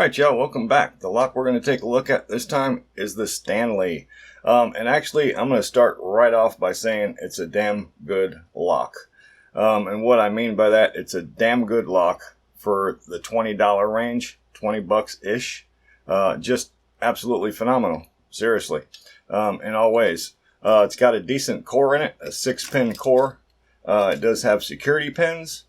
Alright y'all, welcome back. The lock we're going to take a look at this time is the Stanley. And actually, I'm going to start right off by saying it's a damn good lock. And what I mean by that, it's a damn good lock for the $20 range, 20 bucks-ish. Just absolutely phenomenal. Seriously. In all ways. It's got a decent core in it, a 6-pin core. It does have security pins.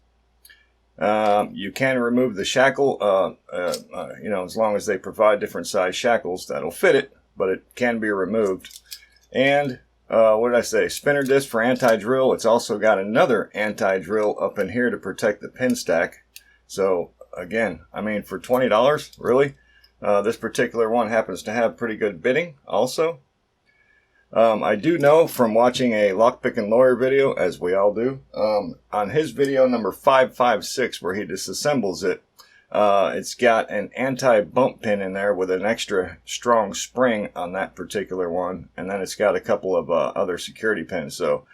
You can remove the shackle, as long as they provide different size shackles that'll fit it, but it can be removed. And, what did I say? Spinner disc for anti-drill. It's also got another anti-drill up in here to protect the pin stack. So, again, I mean, for $20, really? This particular one happens to have pretty good bitting also. I do know from watching a lockpicking lawyer video, as we all do, on his video number 556 where he disassembles it, it's got an anti-bump pin in there with an extra strong spring on that particular one, and then it's got a couple of other security pins. So,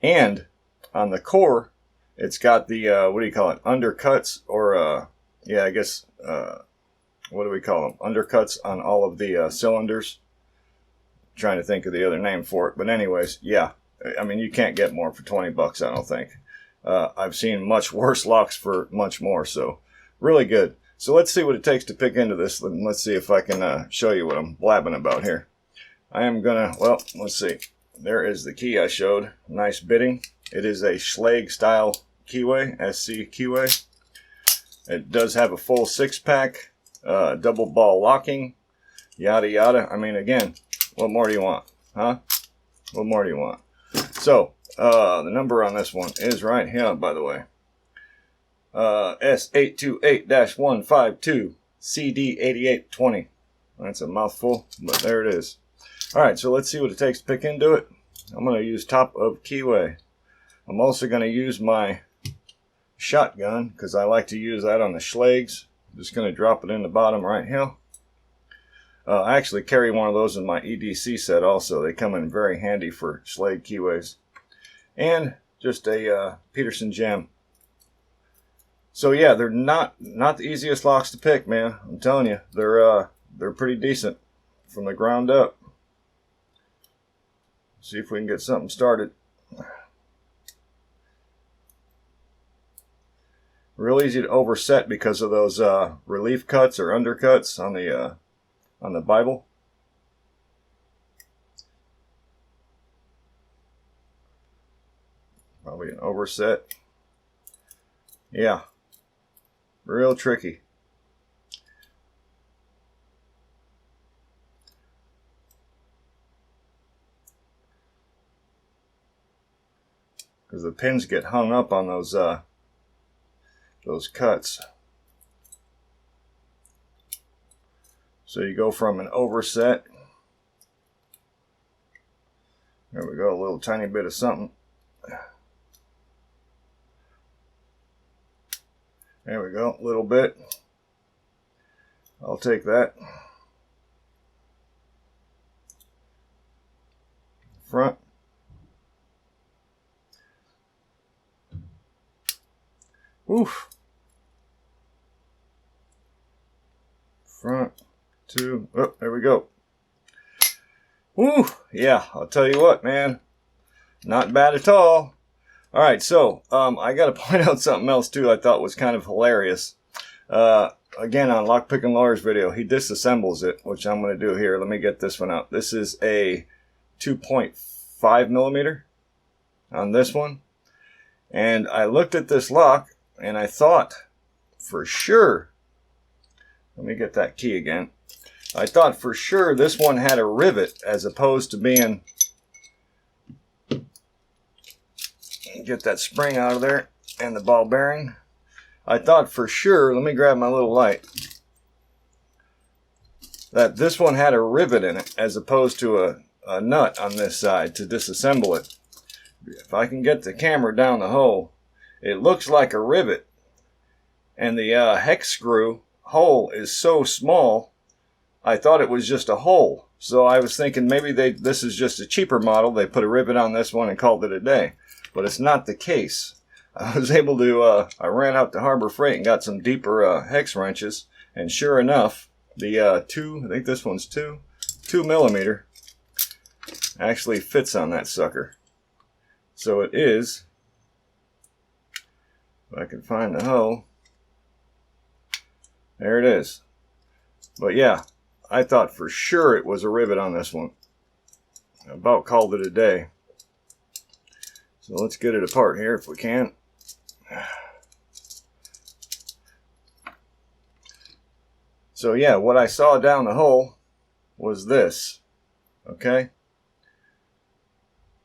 and on the core, it's got the, what do you call it, undercuts, or, yeah, I guess, what do we call them, undercuts on all of the cylinders. Trying to think of the other name for it, but anyways, yeah, I mean, you can't get more for 20 bucks, I don't think. I've seen much worse locks for much more, so really good. So let's see what it takes to pick into this, and let's see if I can show you what I'm blabbing about here. I am gonna, well, let's see. There is the key I showed. Nice bitting. It is a Schlage style keyway, SC keyway. It does have a full 6-pack, double ball locking, yada yada. I mean, again, what more do you want? Huh? What more do you want? So, the number on this one is right here, by the way. S828-152 CD8820. That's a mouthful, but there it is. Alright, so let's see what it takes to pick into it. I'm going to use top of keyway. I'm also going to use my shotgun, because I like to use that on the Schlages. I'm just going to drop it in the bottom right here. I actually carry one of those in my EDC set also. They come in very handy for Schlage keyways. And just a Peterson gem. So yeah, they're not the easiest locks to pick, man. I'm telling you, they're pretty decent from the ground up. See if we can get something started. Real easy to overset because of those relief cuts or undercuts on the Bible. Probably an overset. Yeah. Real tricky. Because the pins get hung up on those cuts. So you go from an overset. There we go, a little tiny bit of something. There we go, a little bit. I'll take that. Front. Oof. Front. Two. Oh, there we go. Woo! Yeah, I'll tell you what, man. Not bad at all. Alright, so, I gotta point out something else, too, I thought was kind of hilarious. Again, on Lockpicking Lawyer's video, he disassembles it, which I'm gonna do here. Let me get this one out. This is a 2.5 millimeter on this one. And I looked at this lock, and I thought, for sure, let me get that key again. I thought for sure this one had a rivet as opposed to being... Get that spring out of there and the ball bearing. I thought for sure, let me grab my little light, that this one had a rivet in it as opposed to a nut on this side to disassemble it. If I can get the camera down the hole, it looks like a rivet. And the hex screw hole is so small, I thought it was just a hole. So I was thinking maybe this is just a cheaper model. They put a rivet on this one and called it a day. But it's not the case. I was able to, I ran out to Harbor Freight and got some deeper hex wrenches. And sure enough, The I think this one's 2 millimeter, actually fits on that sucker. So it is, if I can find the hole, there it is. But yeah, I thought for sure it was a rivet on this one. I about called it a day. So let's get it apart here if we can. So yeah, what I saw down the hole was this, okay?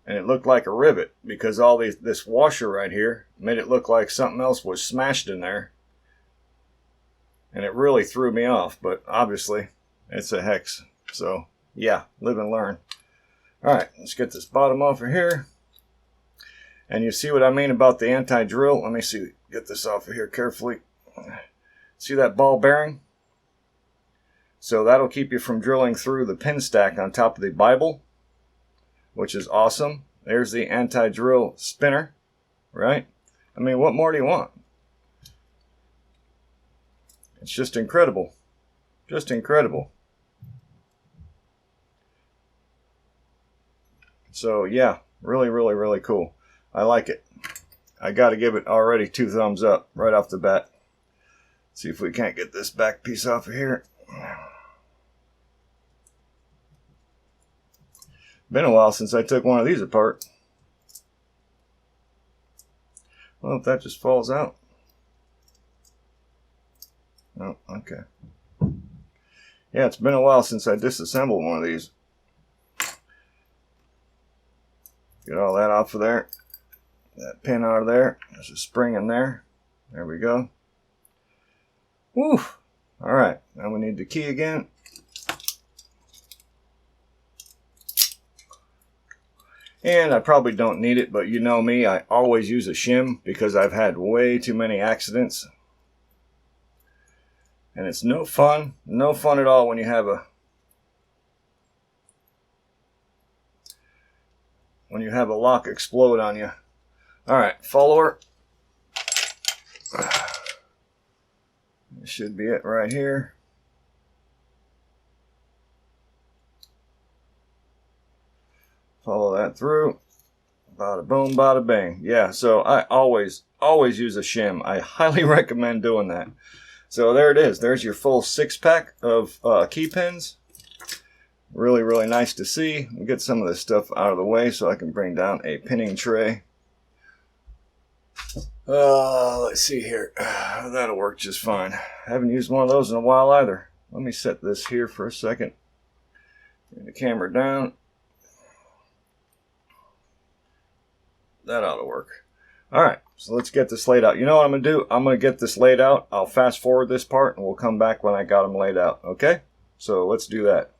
And it looked like a rivet because all this washer right here made it look like something else was smashed in there. And it really threw me off, but obviously it's a hex. So yeah, live and learn. All right, let's get this bottom off of here. And you see what I mean about the anti-drill? Let me see, get this off of here carefully. See that ball bearing? So that'll keep you from drilling through the pin stack on top of the Bible, which is awesome. There's the anti-drill spinner, right? I mean, what more do you want? It's just incredible. Just incredible. So yeah, really, really, really cool. I like it. I got to give it already 2 thumbs up right off the bat. See if we can't get this back piece off of here. Been a while since I took one of these apart. Well, if that just falls out. Oh, okay. Yeah, it's been a while since I disassembled one of these. Get all that off of there. That pin out of there. There's a spring in there. There we go. Woo! Alright, now we need the key again. And I probably don't need it, but you know me, I always use a shim because I've had way too many accidents. And it's no fun at all when you have a lock explode on you. Alright, follower. This should be it right here. Follow that through. Bada boom, bada bang. Yeah, so I always use a shim. I highly recommend doing that. So there it is. There's your full 6-pack of key pins. Really, really nice to see. We'll get some of this stuff out of the way so I can bring down a pinning tray. Let's see here. That'll work just fine. I haven't used one of those in a while either. Let me set this here for a second. Bring the camera down. That ought to work. Alright, so let's get this laid out. You know what I'm going to do? I'm going to get this laid out. I'll fast forward this part and we'll come back when I got them laid out. Okay? So let's do that.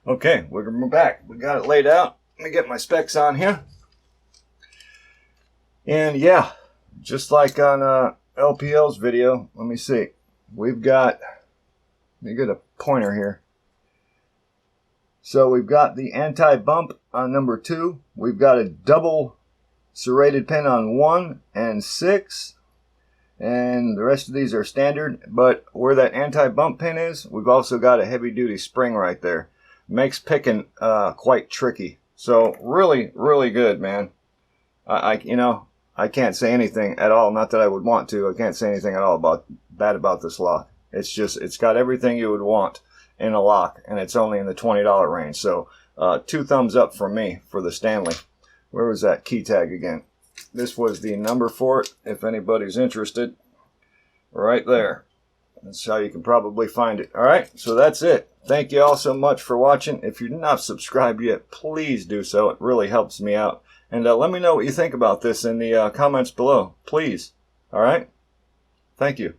Okay, we're back. We got it laid out. Let me get my specs on here. And yeah, just like on LPL's video, let me see. We've got, let me get a pointer here. So we've got the anti-bump on number 2. We've got a double serrated pin on 1 and 6. And the rest of these are standard. But where that anti-bump pin is, we've also got a heavy-duty spring right there. Makes picking quite tricky. So really, really good, man. You know, I can't say anything at all. Not that I would want to. I can't say anything at all bad about this lock. It's just, it's got everything you would want in a lock, and it's only in the $20 range. So 2 thumbs up from me for the Stanley. Where was that key tag again? This was the number for it, if anybody's interested. Right there. That's how you can probably find it. Alright, so that's it. Thank you all so much for watching. If you're not subscribed yet, please do so. It really helps me out. And let me know what you think about this in the comments below. Please. All right. Thank you.